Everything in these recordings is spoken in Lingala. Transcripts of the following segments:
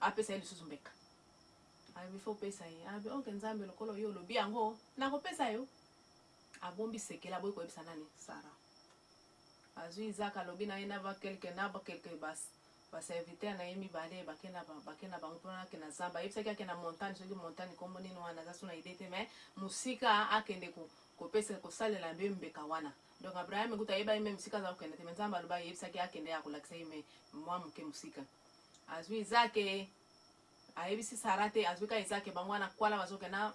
apesa ye lisusu mbeka abi fo pesa ye abi onke nzambe lokolo yo lobi yango nakopesa yo abombi sekela boy koyebisa nani Sara azwi Isaac alobi na ye na ba quelque baserviteur na ye mibale bakena bango mpona akena zamba ayebisaki akena montagne soki montagne kombo nini wana aza so na ide te mais mosika akende kopesa kosalela mbe mbeka wana donc Abraham kuta ayeba ye me mosika aza kokende te mais nzambe alobi ayebisaki akende ya kolakisa ye me mwa moke mosika azwi Isaac ayebisi Sara te azwi ka Isaac bango wana kwala bazokenda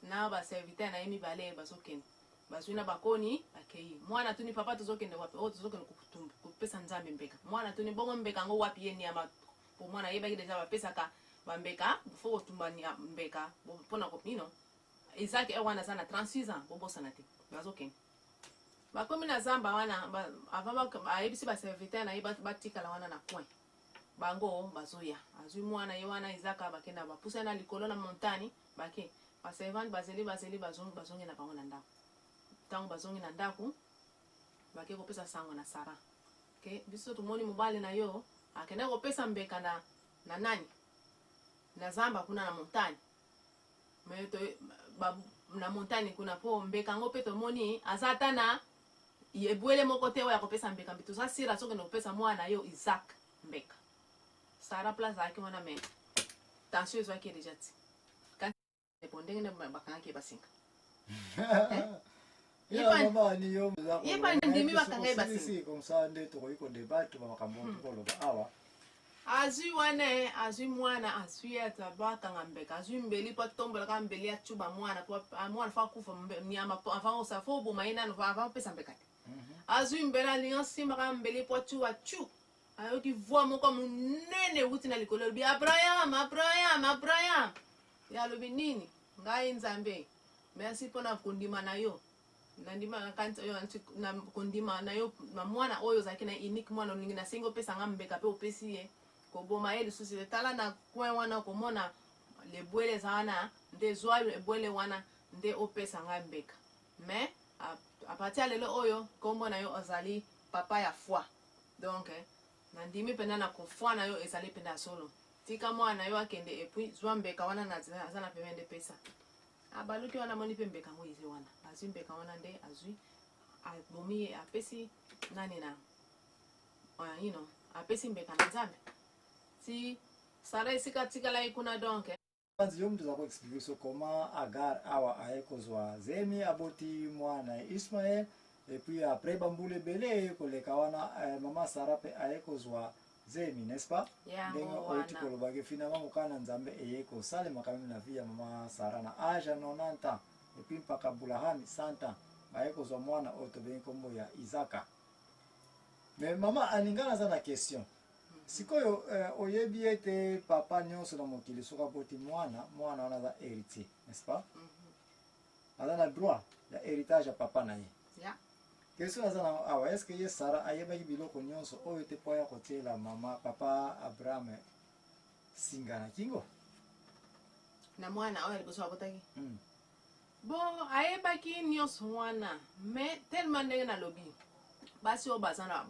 na baserviteur na ye mibale bazokende bazwi na bakoni akei mwana tuni papa tozokende wapi tozokende kupesa nzambe mbeka mwana tuni bongo mbeka ngo wapi ye niama po mwana yebaki deja bapesaka bambeka fo kotumba mbeka mpona kopino Isaac wana aza na 36 ans bobosana te bazokende bakomi na zamba wana avant ayebisi baserviteur na ye batikala wana na coin bango bazoya azwi mwana ye wana Isaac bakenda bapusa na likolo na montagne bake baservante bazeli bazongi na bango na ndako tango bazongi na ndako bake kopesa sango na Sara ke biso tumoni mobali na yo akenda kopesa mbeka na nani na zamba kuna na montagne meto na montagne kuna po mbeka ngo pe tomoni azata na yebwele moko te ya kopesa mbeka mbitu za sira soke no kopesa mwana yo Isaac mbeka Sara place aki wana me tension zo aki déjà ti quand répondre ne bakanga ke basinga ndimi bakanga basinga comme ça nde to ko débattre ba makambo ko lo awa azwi wana azwi mwana azwi atabaka mbeka azwi mbeli pa tombola ka mbeli achuba mwana po mwana fa kufa nyama po avant ça faut bo maina no avant pesa mbeka azwi mbela alliance maka mbeli po chu ayo ki voix moko munene wuti na likolo bi Abraham ya lobi nini ngai nzambe merci pona kundima na yo nandima kanto yo na kundima na yo na mwana oyo zaki na unique mwana ningi na singo pesa ngambeka pe opesi ye ko boma ye lisusu tala na coin wana ko mona le bwele zana nde zwa le bwele wana nde opesa ngambeka mais a partir lelo oyo kombo na yo ozali papa ya foi donc nandimi pena na kofwa na yo ezali pena solo tika mwana yo akende et puis zwa mbeka wana na azana pemende pesa abaluki wana moni pe mbeka ngo izi wana azwi mbeka wana nde azwi abomi apesi nani na apesi mbeka na nzambe si Sara isika tikala ikuna donc kwanza yo mtu za kuexplique so comment Agar awa ayekozwa zemi aboti mwana Ismaël et puis après bambule belé koleka wana mama Sara pe ayekozwa zemi n'est-ce pas ndengo oiti kolobage finalement mukana nzambe eyeko sale makamini na via mama Sara na âge 90 ans et puis mpaka Bulahami 100 ans ayekozwa mwana oto ben kombo ya Isaka mais mama alingana za na question sikoyo oyebi ete papa nyonso na mokili soka boti mwana wana za héritier n'est-ce pas ala na droit ya héritage ya papa na ye question azana awa est-ce que ye Sara ayebaki biloko nyonso oyo te po ya kotiela mama papa Abraham singana kingo na mwana oyo aliboso abotaki bon ayebaki nyonso wana mais tellement ndenge na lobi basi o bazana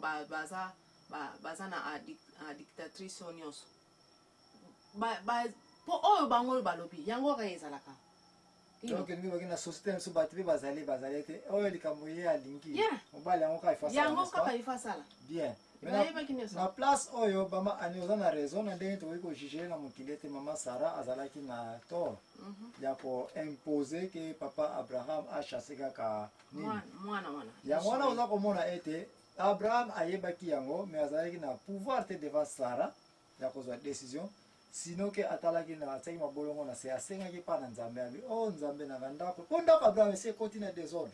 bazana a dictatrice o nyonso po oyo bango balobi yango ka ezalaka donc ngi bakina société so batbi bazali te oyo likambo ye alingi mobali yango ka ifasa yango ka ifasa la bien na place oyo bama anioza na raison na ndenge to ko juger na mokili te mama Sara azalaki na tort ya ko imposer que papa Abraham a chassé kaka mwana yango wana oza komona ete Abraham ayebaki yango mais azalaki na pouvoir te devant Sara ya kozwa décision sinon que atalaki na atsaki mabolongo na se asengaki pa na nzambe abi nzambe na ndako po ndako Abraham se continue désordre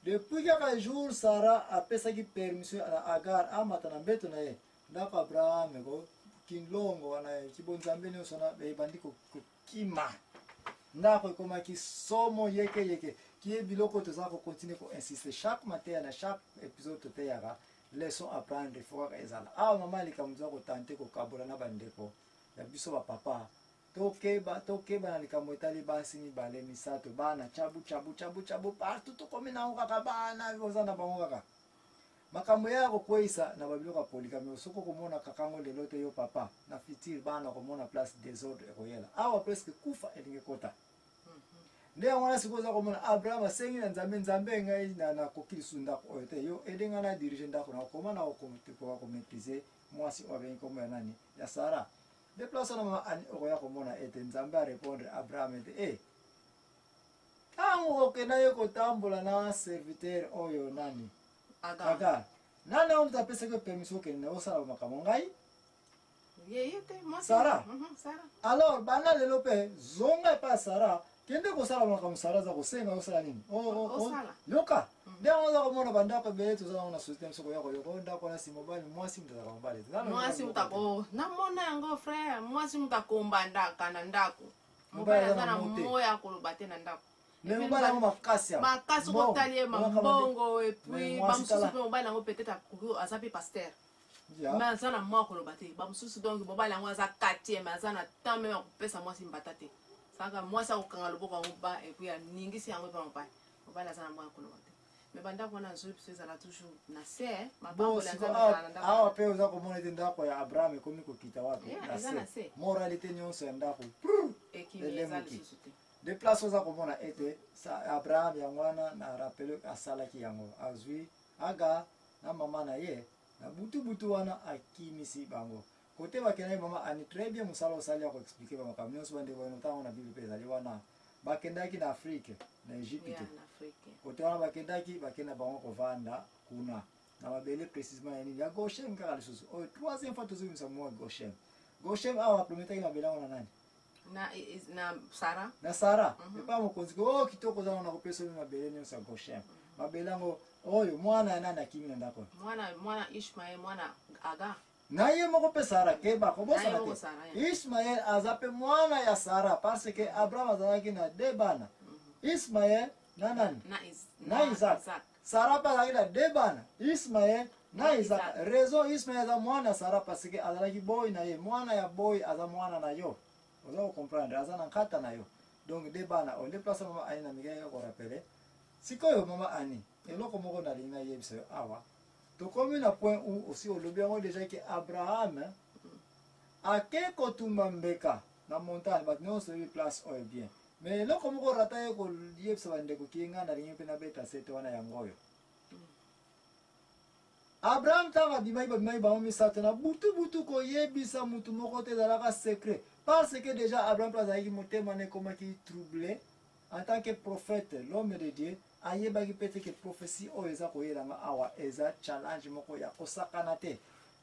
depuis quelques jours Sara apesaki permission à Agar amata na mbeto na ye ndako Abraham ko kinlongo wana kibonzambe nyonso na ebandi kokima ndako ekomaki somo yeke qui biloko toza ko continuer ko insister chaque matin na chaque épisode toteyaka leçon à prendre faut ezala mama likamzo ko tenter ko kabola na bandeko ya biso ba papa tokeba na likambo etali basi mibale misato bana chabu partout to komina kaka bana kozana bango kaka makambo yako kweisa na babiloka poligami osoko komona kakango lelo te yo papa na fitir bana komona place désordre ekoyela awa presque kufa elingi kota nde wana sikoza komona Abraham asengi na nzambe ngai na kokilisu ndako oyo te yo edenga na dirige ndako na komona ko maîtriser mwasi obengi komo ya nani ya Sara de place na mama okoya komona ete nzambe a répondre Abraham ete tango okenda yo kotambola na serviteur oyo nani Agar nani omuntu apesa ko permission okende osala makambo ngai Sara alors bana lelo pe zonga pa Sara kende kosala makambo Sara za kosenga osala nini yoka nde oza komona bandako bele tozala na société msoko yako yoko ndako na simobali mwasi mutaka mobali mwasi mutako namona yango frère mwasi mutakomba ndaka na ndako mobali azana moya koloba te na ndako mais mobali yango makasi kotalie mambongo et puis bamususu mpe mobali yango peut-être aza mpe pasteur mais aza na mwa koloba te bamususu donc mobali yango aza quartier mais aza na temps meme ya kopesa mwasi mbata te saka mwasi akokanga loboko yango ba et puis aningisi yango mpe mobali mobali aza na mwa koloba te mais bandako wana zoi biso ezala toujours na se mabambola awa mpe oza komona ete ndako ya Abraham ekomi kokita wapi na se moralité nyonso ya ndako elemuki de place oza komona ete Abraham yango wana na rappele asalaki yango azwi aga na mama na ye na butu wana akimisi bango kote bakenda mama ani très bien musala osali ya koexplike bamakambo nyonso bande boyeno ntango na bible mpe ezali wana bakendaki na Afrique na Egypte kote wana bakenda bango kovanda kuna na mabele précisément ya nini ya Goshen kaka lisusu oyo troisième fois tozomisa mwa Goshen awa prometaki mabele yango na nani na Sara epa mokonzi ko kitoko ozana na kopesa oyo mabele nyonso ya Goshen mabele yango oyo mwana ya nani akimi na ndako mwana Ishmael mwana Agar na ye moko mpe Sara keba kobosana te Ishmael aza mpe mwana ya Sara parce que Abraham azalaki na de bana Ishmael na nani na Isaac Sara mpe azalaki na de bana Ishmael na Isaac raison Ishmael aza mwana ya Sara parce que azalaki boy na ye mwana ya boy aza mwana na yo oza kocomprendre aza na nkata na yo donc de bana oyo nde place mama ani na mikaki korapele sikoyo mama ani eloko moko nalingi nayebisa yo awa tokomi na point où aussi olobi yango déjà ke Abraham ake kotumba mbeka na montagne bato nyonso oyebi place oyo bien mais eloko moko rata ye koyebisa bandeko kienga nalingi mpe nabeta sete wana yango oyo Abraham ntango abimaki bango misato na butu koyebisa mutu moko te ezalaka secret parce que déjà Abraham mpe azalaki motema na ekomaki troublé en tant que prophète l'homme de Dieu ayebaki pete ke prophétie oyo eza koyelanga awa eza challenge moko ya kosakana te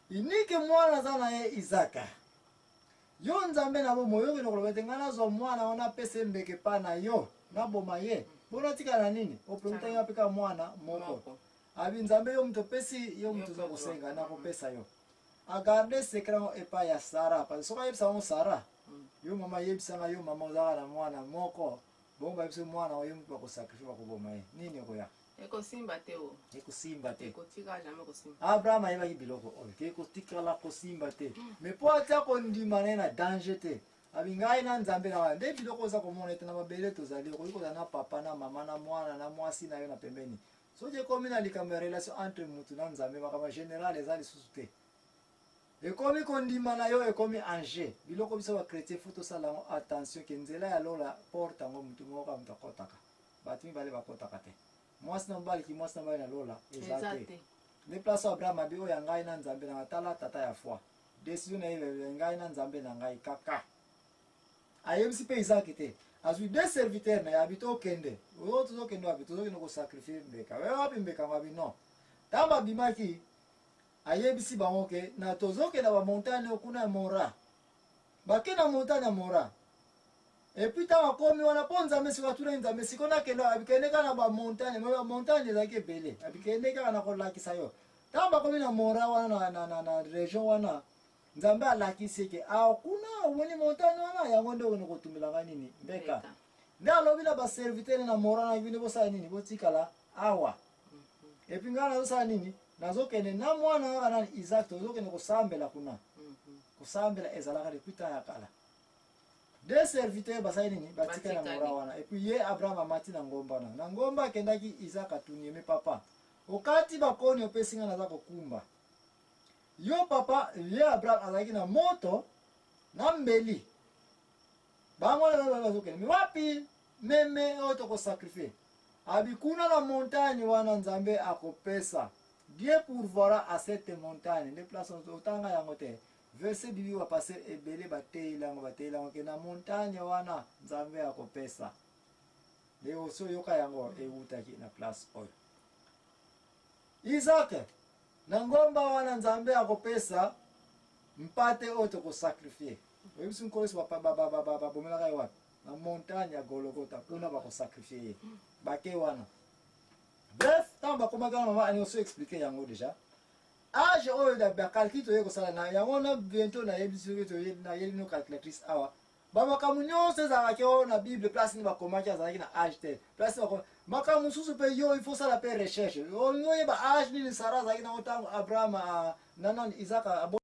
inike mwana aza na ye Isaka yo nzambe na bomo oyoki na koloba ete ngai nazwa mwana wana apesa mbeke pa na yo naboma ye mpona tika na nini oprometaki apeka mwana moko abi nzambe yo mutu opesi yo mutu oza kosenga na kopesa yo agarde secret yango epai ya Sara parce soki ayebisa yango Sara yo mama yebisanga yo mama ozaka na mwana moko bongo bayebisa mwana oyo mutu bakosakrifie bakoboma ye nini okoya ekosimba te ekotika jamais kosimba Abraham ayebaki biloko oyo ke ekotikala kosimba te mais mpo atia kondima na ye na danger te abi ngai na nzambe na wana nde biloko oza komona ete na mabele tozali okoki kozala na papa na mama na mwana na mwasi na yo na pembeni soki ekomi na likambo ya relation entre mutu na nzambe makambo général eza lisusu te ekomi kondima na yo ekomi enjeu biloko biso bakretien fo tosala yango attention ke nzela ya lola porte yango mutu moko mutu akotaka bato mibale bakotaka te mwasi na mobali mwasi na mobali na lola eza te nde place Abraham abi oyo ya ngai na nzambe na tala tata ya foi décision na ye ngai na nzambe na ngai kaka ayebisi mpe Isaki te azwi deux serviteurs na ye abi tokende oyo tozokende wapi tozokende kosakrifie mbeka oyo wapi mbeka yango abi non ntango abimaki ayebisi bango ke na tozokenda bamontagne okuna ya Mora bake na montagne ya Mora epuis ntango akomi wana mpo nzambe siko atuna nzambe siko nakenda abikende kaka na bamontagne me bamontagne ezalaki ebele abikende kaka na kolakisa yo ntango bakomi na Mora wana na région wana nzambe alakisi eke akuna omoni montagne wana yango nde okende kotumelanga nini mbeka nde alobi na baservitere na Mora na bino bosala nini botikala awa epuis ngai nazosala nini nazokende na mwana kaka nani Isaac tozokende kosambela kuna kosambela ezalaka depuis temps ya kala deux serviteurs basali nini batika na Mora wana epuis ye Abraham amati na ngomba na ngomba akendaki Isaac atuni me papa okati bakoni opesinga naza kokumba yo papa ye Abraham azalaki na moto na mbeli bango bazokende wapi meme oyo tokosakrifie abikuna na montagne wana nzambe akopesa Dieu pourvoira à cette montagne les places otanga yango te verset bibi wa passer ebele bateilango ke na montagne wana nzambe akopesa leo so yoka yango eutaki na place oyo Isaac na ngomba wana nzambe akopesa mpate oyo tokosakrifie oyebisi nkolesi babomelaka ye wapi na montagne ya Golgotha mpona bakosakrifie ye bake wana bref ntango bakomaki wana mama anioso explike yango déjà age oyo bakalkile toye kosala na yango na bientôt nayebisi nayebi no calculatrice awa bamakambo nyonso ezalaki oyo na bible place nini bakomaki azalaki na age te place makambo mosusu mpe yo ifo sala mpe recherche oyeba age nini sara azalaki nango ntango abraham nanani isaka